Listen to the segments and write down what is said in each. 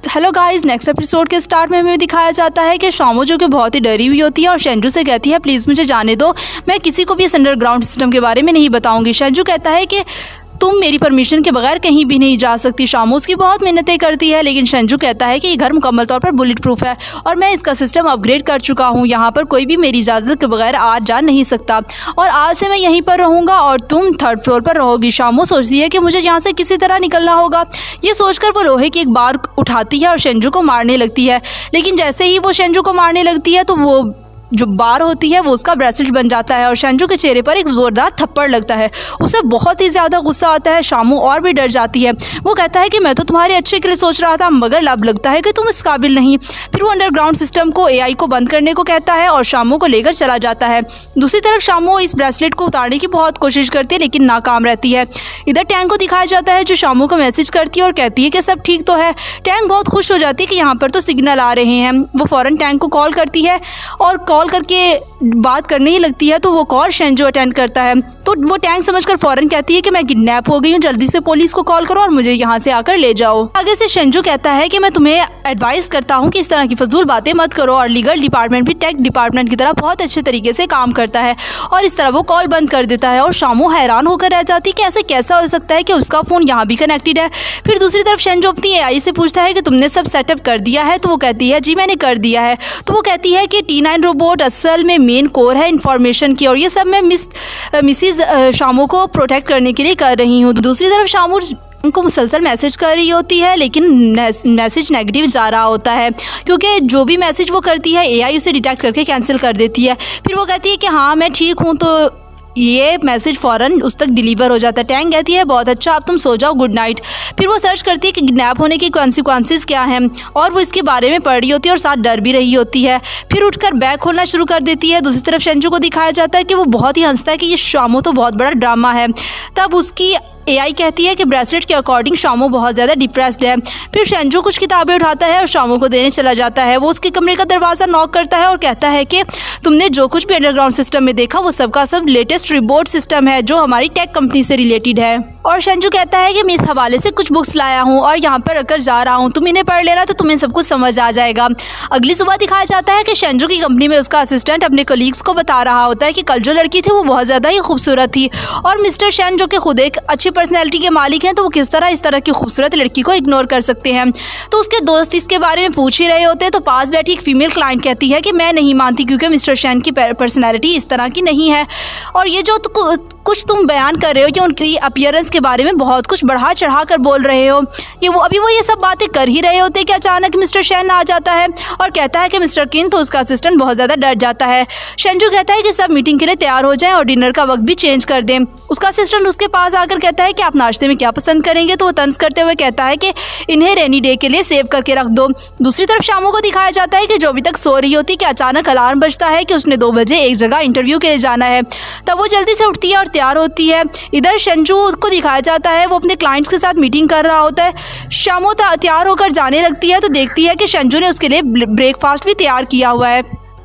Hello guys, next episode के start में हमें दिखाया जाता है कि शामू जो कि बहुत ही डरी हुई होती है और शेंजू से कहती है प्लीज़ मुझे जाने दो, मैं किसी को भी इस अंडरग्राउंड सिस्टम के बारे में नहीं बताऊंगी। शेंजू कहता है कि तुम मेरी परमिशन के बगैर कहीं भी नहीं जा सकती। शामू उसकी बहुत मिन्नतें करती है, लेकिन शेंजू कहता है कि ये घर मुकम्मल तौर पर बुलेट प्रूफ है और मैं इसका सिस्टम अपग्रेड कर चुका हूँ, यहाँ पर कोई भी मेरी इजाज़त के बगैर आ जा नहीं सकता और आज से मैं यहीं पर रहूँगा और तुम 3rd फ्लोर पर रहोगी। शामू सोचती है कि मुझे यहाँ से किसी तरह निकलना होगा। ये सोचकर वो लोहे की एक बार उठाती है और शेंजू को मारने लगती है, लेकिन जैसे ही वो शेंजू को मारने लगती है तो वो जो बार होती है वो उसका ब्रेसलेट बन जाता है और शेंजू के चेहरे पर एक ज़ोरदार थप्पड़ लगता है। उसे बहुत ही ज़्यादा गुस्सा आता है। शामू और भी डर जाती है। वो कहता है कि मैं तो तुम्हारे अच्छे के लिए सोच रहा था, मगर अब लगता है कि तुम इस काबिल नहीं। फिर वो अंडरग्राउंड सिस्टम को AI को बंद करने को कहता है और शामू को लेकर चला जाता है। दूसरी तरफ शामू इस ब्रेसलेट को उतारने की बहुत कोशिश करती है, लेकिन नाकाम रहती है। इधर टैंक को दिखाया जाता है जो शामू को मैसेज करती है और कहती है कि सब ठीक तो है। टैंक बहुत खुश हो जाती है कि यहाँ पर तो सिग्नल आ रहे हैं। वो फ़ौरन टैंक को कॉल करती है और कॉल करके बात करने ही लगती है तो वो कॉल शेंजू अटेंड करता है। तो वो टैंक समझकर फ़ौरन कहती है कि मैं किडनैप हो गई हूँ, जल्दी से पुलिस को कॉल करो और मुझे यहाँ से आकर ले जाओ। आगे से शेंजू कहता है कि मैं तुम्हें एडवाइस करता हूँ कि इस तरह की फजूल बातें मत करो और लीगल डिपार्टमेंट भी टेक डिपार्टमेंट की तरह बहुत अच्छे तरीके से काम करता है और इस तरह वो कॉल बंद कर देता है और शामू हैरान होकर रह जाती है कि ऐसे कैसा हो सकता है कि उसका फ़ोन यहाँ भी कनेक्टेड है। फिर दूसरी तरफ शेंजू अपनी AI से पूछता है कि तुमने सब सेटअप कर दिया है, तो वो कहती है जी मैंने कर दिया है। तो वो कहती है कि T9 रोबोट असल में मेन कोर है इन्फॉर्मेशन की और ये सब मैं मिसिज शामू को प्रोटेक्ट करने के लिए कर रही हूँ। दूसरी तरफ शामू उनको मुसलसल मैसेज कर रही होती है, लेकिन मैसेज नेगेटिव जा रहा होता है क्योंकि जो भी मैसेज वो करती है AI उसे डिटेक्ट करके कैंसिल कर देती है। फिर वो कहती है कि हाँ मैं ठीक हूँ, तो ये मैसेज फ़ौरन उस तक डिलीवर हो जाता है। टैंक कहती है बहुत अच्छा, अब तुम सो जाओ, गुड नाइट। फिर वो सर्च करती है कि किडनैप होने की कॉन्सिक्वेंसेस क्या हैं और वो इसके बारे में पढ़ रही होती है और साथ डर भी रही होती है। फिर उठकर बैग खोलना शुरू कर देती है। दूसरी तरफ शेंजू को दिखाया जाता है कि वो बहुत ही हंसता है कि ये शामू तो बहुत बड़ा ड्रामा है। तब उसकी AI कहती है कि ब्रेसलेट के अकॉर्डिंग शामू बहुत ज़्यादा डिप्रेस्ड है। फिर शेंजू कुछ किताबें उठाता है और शामू को देने चला जाता है। वो उसके कमरे का दरवाज़ा नॉक करता है और कहता है कि तुमने जो कुछ भी अंडरग्राउंड सिस्टम में देखा वो सब का सब लेटेस्ट रिबोट सिस्टम है जो हमारी टेक कंपनी से रिलेटेड है। और शेंजू कहता है कि मैं इस हवाले से कुछ बुक्स लाया हूँ और यहाँ पर रखकर जा रहा हूँ, तुम इन्हें पढ़ लेना तो तुम्हें सब कुछ समझ आ जाएगा। अगली सुबह दिखाया जाता है कि शेंजू की कंपनी में उसका असिस्टेंट अपने कलीग्स को बता रहा होता है कि कल जो लड़की थी वो बहुत ज़्यादा ही खूबसूरत थी और मिस्टर शेन जो कि खुद एक अच्छी पर्सनैलिटी के मालिक हैं, तो वो किस तरह इस तरह की खूबसूरत लड़की को इग्नोर कर सकते हैं। तो उसके दोस्त इसके बारे में पूछ ही रहे होते हैं तो पास बैठी एक फीमेल क्लाइंट कहती है कि मैं नहीं मानती क्योंकि मिस्टर शेन की पर्सनैलिटी इस तरह की नहीं है और ये जो कुछ तुम बयान कर रहे हो कि उनकी अपीयरेंस के बारे में बहुत कुछ बढ़ा चढ़ा कर बोल रहे हो। ये सब बातें कर ही रहे होते कि अचानक मिस्टर शेन आ जाता है और कहता है कि मिस्टर किन, तो उसका असिस्टेंट बहुत ज़्यादा डर जाता है। शेंजू कहता है कि सब मीटिंग के लिए तैयार हो जाएं और डिनर का वक्त भी चेंज कर दें। उसका असिस्टेंट उसके पास आकर कहता है कि आप नाश्ते में क्या पसंद करेंगे, तो वो तंज करते हुए कहता है कि इन्हें रेनी डे के लिए सेव करके रख दो। दूसरी तरफ शामू को दिखाया जाता है कि जो अभी तक सो रही होती कि अचानक अलार्म बजता है कि उसने 2 बजे एक जगह इंटरव्यू के लिए जाना है। तब वो जल्दी से उठती है और तैयार होती है। इधर शेंजू को दिखाया जाता है वो अपने क्लाइंट्स के साथ मीटिंग कर रहा होता है। शामू तैयार होकर जाने लगती है तो देखती है कि शेंजू ने उसके लिए ब्रेकफास्ट भी तैयार किया हुआ है।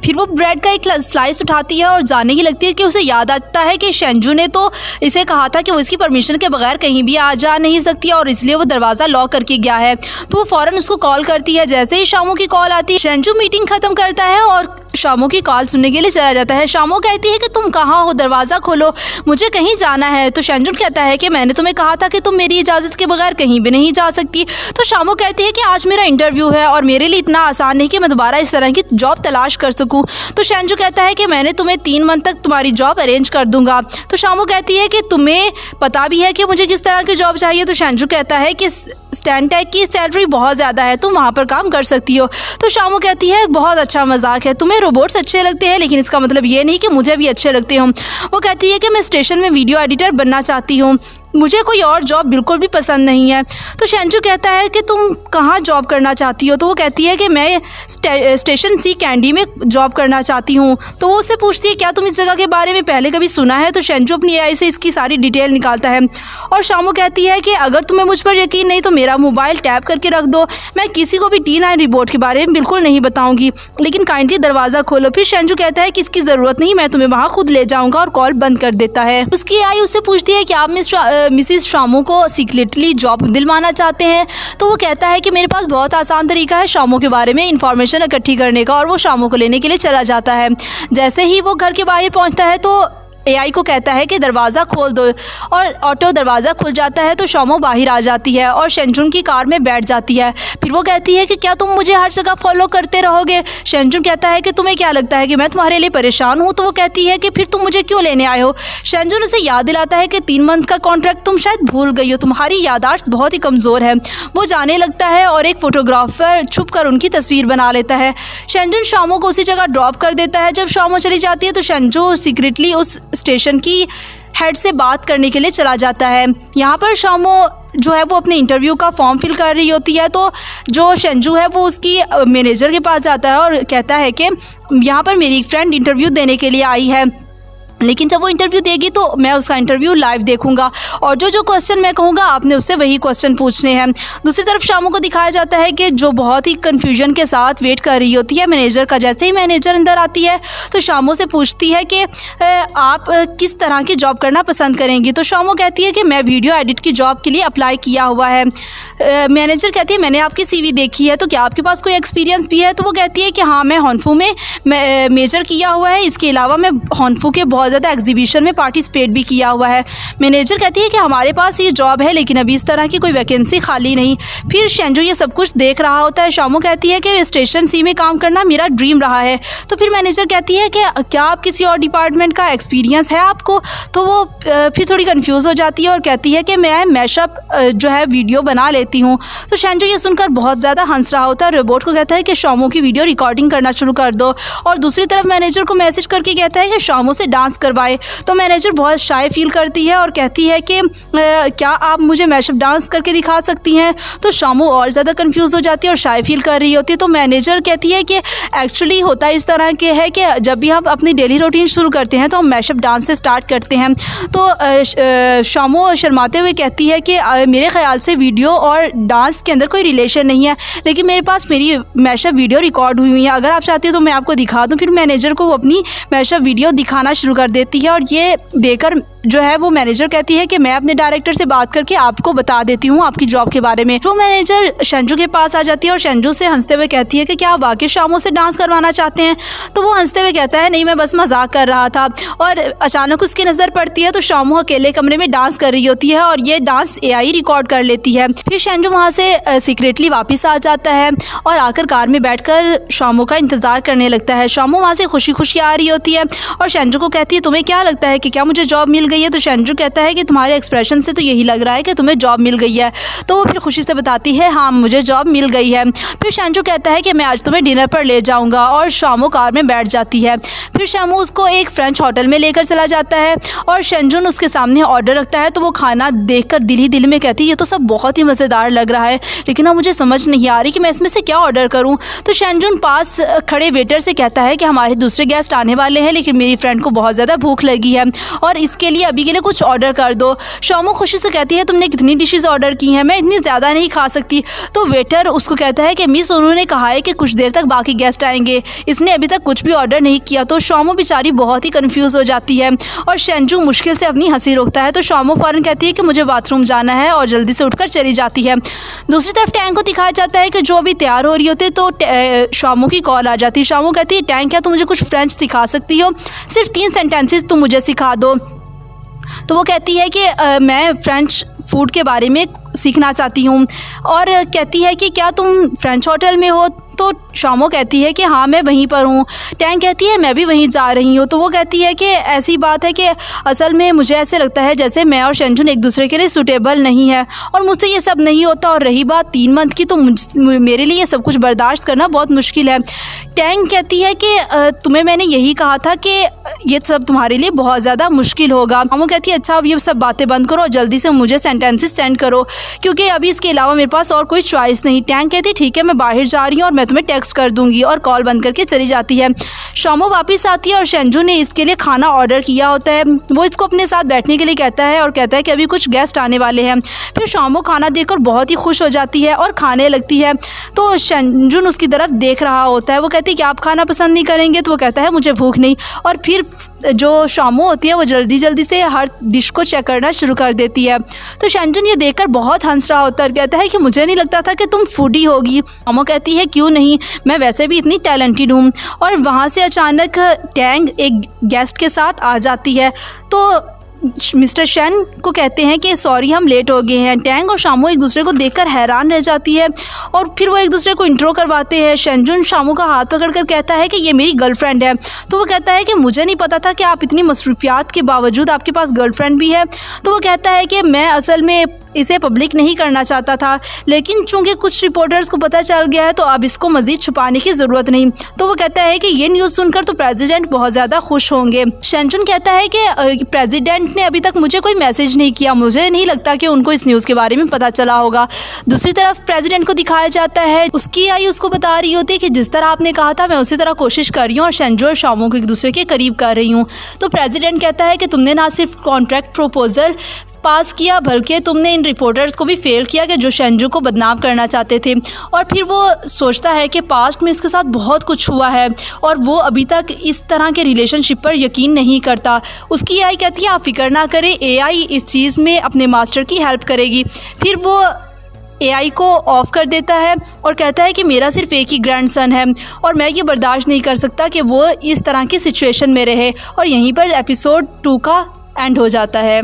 फिर वो ब्रेड का एक स्लाइस उठाती है और जाने की लगती है कि उसे याद आता है कि शेंजू ने तो इसे कहा था कि वो इसकी परमिशन के बगैर कहीं भी आ जा नहीं सकती और इसलिए वो दरवाज़ा लॉक करके गया है। तो वो फ़ौरन उसको कॉल करती है। जैसे ही शामू की कॉल आती है शेंजू मीटिंग ख़त्म करता है और शामू की कॉल सुनने के लिए चला जाता है। शामू कहती है कि तुम कहाँ हो, दरवाज़ा खोलो, मुझे कहीं जाना है। तो शेंजू कहता है कि मैंने तुम्हें कहा था कि तुम मेरी इजाज़त के बगैर कहीं भी नहीं जा सकती। तो शामू कहती है कि आज मेरा इंटरव्यू है और मेरे लिए इतना आसान नहीं कि मैं दोबारा इस तरह की जॉब तलाश कर सकूँ। तो शेंजू कहता है कि मैंने तुम्हें 3 मंथ तक तुम्हारी जॉब अरेंज कर दूंगा। तो शामू कहती है कि तुम्हें पता भी है कि मुझे किस तरह की जॉब चाहिए। तो शेंजू कहता है कि स्टैनटेक की सैलरी बहुत ज़्यादा है, तुम वहाँ पर काम कर सकती हो। तो शामू कहती है बहुत अच्छा मजाक है, तुम्हें रोबोट्स अच्छे लगते हैं लेकिन इसका मतलब ये नहीं कि मुझे भी अच्छे लगते हों। वो कहती है कि मैं स्टेशन में वीडियो एडिटर बनना चाहती हूँ, मुझे कोई और जॉब बिल्कुल भी पसंद नहीं है। तो शेंजू कहता है कि तुम कहाँ जॉब करना चाहती हो। तो वो कहती है कि मैं स्टेशन सी कैंडी में जॉब करना चाहती हूँ। तो वो उससे पूछती है क्या तुम इस जगह के बारे में पहले कभी सुना है। तो शेंजू अपनी AI से इसकी सारी डिटेल निकालता है और शामू कहती है कि अगर तुम्हें मुझ पर यकीन नहीं तो मेरा मोबाइल टैप करके रख दो, मैं किसी को भी T9 रिबोट के बारे में बिल्कुल नहीं बताऊँगी, लेकिन काइंडली दरवाज़ा खोलो। फिर शेंजू कहता है कि इसकी ज़रूरत नहीं, मैं तुम्हें वहाँ खुद ले जाऊँगा और कॉल बंद कर देता है। उसकी AI उससे पूछती है कि आप मिसिस शामू को सीक्रेटली जॉब दिलवाना चाहते हैं। तो वो कहता है कि मेरे पास बहुत आसान तरीका है शामू के बारे में इन्फॉर्मेशन इकट्ठी करने का, और वो शामू को लेने के लिए चला जाता है। जैसे ही वो घर के बाहर पहुंचता है तो एआई को कहता है कि दरवाज़ा खोल दो, और ऑटो दरवाज़ा खुल जाता है तो शामू बाहर आ जाती है और शेंजुन की कार में बैठ जाती है। फिर वो कहती है कि क्या तुम मुझे हर जगह फॉलो करते रहोगे? शेंजुन कहता है कि तुम्हें क्या लगता है कि मैं तुम्हारे लिए परेशान हूँ? तो वो कहती है कि फिर तुम मुझे क्यों लेने आए हो? शेंजुन उसे याद दिलाता है कि 3 मंथ का कॉन्ट्रैक्ट तुम शायद भूल गई हो, तुम्हारी याददाश्त बहुत ही कमज़ोर है। वो जाने लगता है और एक फ़ोटोग्राफर छुप कर उनकी तस्वीर बना लेता है। शेंजुन शामू को उसी जगह ड्रॉप कर देता है। जब शामू चली जाती है तो शेंजू सीक्रेटली उस स्टेशन की हेड से बात करने के लिए चला जाता है। यहाँ पर शामू जो है वो अपने इंटरव्यू का फॉर्म फिल कर रही होती है, तो जो शेंजू है वो उसकी मैनेजर के पास जाता है और कहता है कि यहाँ पर मेरी फ्रेंड इंटरव्यू देने के लिए आई है, लेकिन जब वो इंटरव्यू देगी तो मैं उसका इंटरव्यू लाइव देखूंगा और जो जो क्वेश्चन मैं कहूँगा आपने उससे वही क्वेश्चन पूछने हैं। दूसरी तरफ शामू को दिखाया जाता है कि जो बहुत ही कन्फ्यूजन के साथ वेट कर रही होती है मैनेजर का। जैसे ही मैनेजर अंदर आती है तो शामू से पूछती है कि आप किस तरह की जॉब करना पसंद करेंगी? तो शामू कहती है कि मैं वीडियो एडिट की जॉब के लिए अप्लाई किया हुआ है। मैनेजर कहती है मैंने आपकी CV देखी है, तो क्या आपके पास कोई एक्सपीरियंस भी है? तो वो कहती है कि हाँ, मैं हॉन्फू में मेजर किया हुआ है, इसके अलावा मैं हॉन्फू के बहुत ज़्यादा एग्जीबिशन में पार्टिसिपेट भी किया हुआ है। मैनेजर कहती है कि हमारे पास ये जॉब है लेकिन अभी इस तरह की कोई वैकेंसी खाली नहीं। फिर शेंजू ये सब कुछ देख रहा होता है। शामू कहती है कि स्टेशन C में काम करना मेरा ड्रीम रहा है। तो फिर मैनेजर कहती है कि क्या आप किसी और डिपार्टमेंट का एक्सपीरियंस है आपको? तो वो फिर थोड़ी कंफ्यूज हो जाती है और कहती है कि मैं मैशअप जो है वीडियो बना लेती हूँ। तो शेंजू ये सुनकर बहुत ज़्यादा हंस रहा होता है। रोबोट को कहता है कि शामू की वीडियो रिकॉर्डिंग करना शुरू कर दो, और दूसरी तरफ मैनेजर को मैसेज करके कहता है कि शामू से डांस करवाए। तो मैनेजर बहुत शाय फील करती है और कहती है कि क्या आप मुझे मैशअप डांस करके दिखा सकती हैं? तो शामू और ज़्यादा कंफ्यूज हो जाती है और शाय फील कर रही होती है। तो मैनेजर कहती है कि एक्चुअली होता इस तरह के है कि जब भी हम अपनी डेली रूटीन शुरू करते हैं तो हम मैशअप डांस से स्टार्ट करते हैं। तो शामू शर्माते हुए कहती है कि मेरे ख्याल से वीडियो और डांस के अंदर कोई रिलेशन नहीं है, लेकिन मेरे पास मेरी मैशअप वीडियो रिकॉर्ड हुई हुई है, अगर आप चाहती हो तो मैं आपको दिखा दूँ। फिर मैनेजर को वो अपनी मैशअप वीडियो दिखाना शुरू कर देती है और ये देकर जो है वो मैनेजर कहती है कि मैं अपने डायरेक्टर से बात करके आपको बता देती हूँ आपकी जॉब के बारे में। तो मैनेजर शेंजू के पास आ जाती है और शेंजू से हंसते हुए कहती है कि क्या आप वाकई शामू से डांस करवाना चाहते हैं? तो वो हंसते हुए कहता है नहीं, मैं बस मजाक कर रहा था। और अचानक उसकी नज़र पड़ती है तो शामू अकेले कमरे में डांस कर रही होती है और ये डांस AI रिकॉर्ड कर लेती है। फिर शेंजू वहाँ से सीक्रेटली वापस आ जाता है और आकर कार में बैठकर शामू का इंतज़ार करने लगता है। शामू वहाँ से खुशी खुशी आ रही होती है और शेंजू को कहती है तुम्हें क्या लगता है कि क्या मुझे जॉब मिल गई है? तो शेंजू कहता है कि तुम्हारे एक्सप्रेशन से तो यही लग रहा है कि तुम्हें जॉब मिल गई है। तो वो फिर खुशी से बताती है हाँ, मुझे जॉब मिल गई है। फिर शेंजू कहता है कि मैं आज तुम्हें डिनर पर ले जाऊंगा और शामू कार में बैठ जाती है। फिर शामू उसको एक फ्रेंच होटल में लेकर चला जाता है और शेंजून उसके सामने ऑर्डर रखता है। तो वो खाना देखकर दिल ही दिल में कहती है ये तो सब बहुत ही मज़ेदार लग रहा है, लेकिन अब मुझे समझ नहीं आ रही कि मैं इसमें से क्या ऑर्डर करूँ। तो शेंजून पास खड़े वेटर से कहता है कि हमारे दूसरे गेस्ट आने वाले हैं लेकिन मेरी फ्रेंड को बहुत ज़्यादा भूख लगी है और इसके लिए अभी के लिए कुछ ऑर्डर कर दो। शामू खुशी से कहती है तुमने कितनी डिशेस ऑर्डर की हैं? मैं इतनी ज़्यादा नहीं खा सकती। तो वेटर उसको कहता है कि मिस उन्होंने कहा है कि कुछ देर तक बाकी गेस्ट आएंगे, इसने अभी तक कुछ भी ऑर्डर नहीं किया। तो शामू बेचारी बहुत ही कंफ्यूज हो जाती है और शेंजू मुश्किल से अपनी हंसी रोकता है। तो शामू फ़ौरन कहती है कि मुझे बाथरूम जाना है और जल्दी से उठकर चली जाती है। दूसरी तरफ टैंक को दिखाया जाता है कि जो अभी तैयार हो रही होती है तो शामू की कॉल आ जाती है। शामू कहती है टैंक क्या तुम मुझे कुछ फ्रेंच सिखा सकती हो? सिर्फ 3 सेंटेंसेस तुम मुझे सिखा दो। तो वो कहती है कि मैं फ्रेंच फूड के बारे में सीखना चाहती हूँ और कहती है कि क्या तुम फ्रेंच होटल में हो? तो शामू कहती है कि हाँ, मैं वहीं पर हूँ। टैंक कहती है मैं भी वहीं जा रही हूँ। तो वो कहती है कि ऐसी बात है कि असल में मुझे ऐसे लगता है जैसे मैं और शेंजून एक दूसरे के लिए सूटेबल नहीं है और मुझसे ये सब नहीं होता। और रही बात 3 मंथ की, तो मेरे लिए ये सब कुछ बर्दाश्त करना बहुत मुश्किल है। टैंक कहती है कि तुम्हें मैंने यही कहा था कि ये सब तुम्हारे लिए बहुत ज़्यादा मुश्किल होगा। शामू कहती है अच्छा, अब ये सब बातें बंद करो और जल्दी से मुझे सेंटेंसेस सेंड करो क्योंकि अभी इसके अलावा मेरे पास और कोई चॉइस नहीं। टैंक कहती है ठीक है, मैं बाहर जा रही हूँ और मैं तुम्हें टेक्स्ट कर दूंगी, और कॉल बंद करके चली जाती है। शामू वापस आती है और शेंजू ने इसके लिए खाना ऑर्डर किया होता है। वो इसको अपने साथ बैठने के लिए कहता है और कहता है कि अभी कुछ गेस्ट आने वाले हैं। फिर शामू खाना देखकर बहुत ही खुश हो जाती है और खाने लगती है। तो शेंजून उसकी तरफ देख रहा होता है। वो कहती है कि आप खाना पसंद नहीं करेंगे? तो वो कहता है मुझे भूख नहीं। और फिर जो शामू होती है वो जल्दी जल्दी से हर डिश को चेक करना शुरू कर देती है। तो शेंजुन ये देखकर बहुत हंस रहा होता है और कहता है कि मुझे नहीं लगता था कि तुम फूडी होगी। शामू कहती है क्यों नहीं, मैं वैसे भी इतनी टैलेंटेड हूँ। और वहाँ से अचानक टैंग एक गेस्ट के साथ आ जाती है। तो मिस्टर शेन को कहते हैं कि सॉरी हम लेट हो गए हैं। टैंग और शामू एक दूसरे को देखकर हैरान रह जाती है और फिर वो एक दूसरे को इंट्रो करवाते हैं। शेंजुन शामू का हाथ पकड़कर कहता है कि ये मेरी गर्लफ्रेंड है। तो वो कहता है कि मुझे नहीं पता था कि आप इतनी मसरूफियात के बावजूद आपके पास गर्लफ्रेंड भी है। तो वो कहता है कि मैं असल में इसे पब्लिक नहीं करना चाहता था, लेकिन चूंकि कुछ रिपोर्टर्स को पता चल गया है तो अब इसको मज़ीद छुपाने की ज़रूरत नहीं। तो वो कहता है कि ये न्यूज़ सुनकर तो प्रेसिडेंट बहुत ज़्यादा खुश होंगे। शेंजुन कहता है कि प्रेसिडेंट ने अभी तक मुझे कोई मैसेज नहीं किया, मुझे नहीं लगता कि उनको इस न्यूज़ के बारे में पता चला होगा। दूसरी तरफ प्रेसिडेंट को दिखाया जाता है, उसकी आई उसको बता रही होती है कि जिस तरह आपने कहा था मैं उसी तरह कोशिश कर रही हूँ और शेंजू और शामू को एक दूसरे के करीब कर रही हूँ। तो प्रेसिडेंट कहता है कि तुमने ना सिर्फ कॉन्ट्रैक्ट प्रपोजल पास किया बल्कि तुमने इन रिपोर्टर्स को भी फेल किया कि जो शेंजू को बदनाम करना चाहते थे। और फिर वो सोचता है कि पास्ट में इसके साथ बहुत कुछ हुआ है और वो अभी तक इस तरह के रिलेशनशिप पर यकीन नहीं करता। उसकी एआई कहती है आप फिक्र ना करें, एआई इस चीज़ में अपने मास्टर की हेल्प करेगी। फिर वो एआई को ऑफ कर देता है और कहता है कि मेरा सिर्फ एक ही ग्रैंडसन है और मैं ये बर्दाश्त नहीं कर सकता कि वो इस तरह की सिचुएशन में रहे। और यहीं पर एपिसोड 2 का एंड हो जाता है।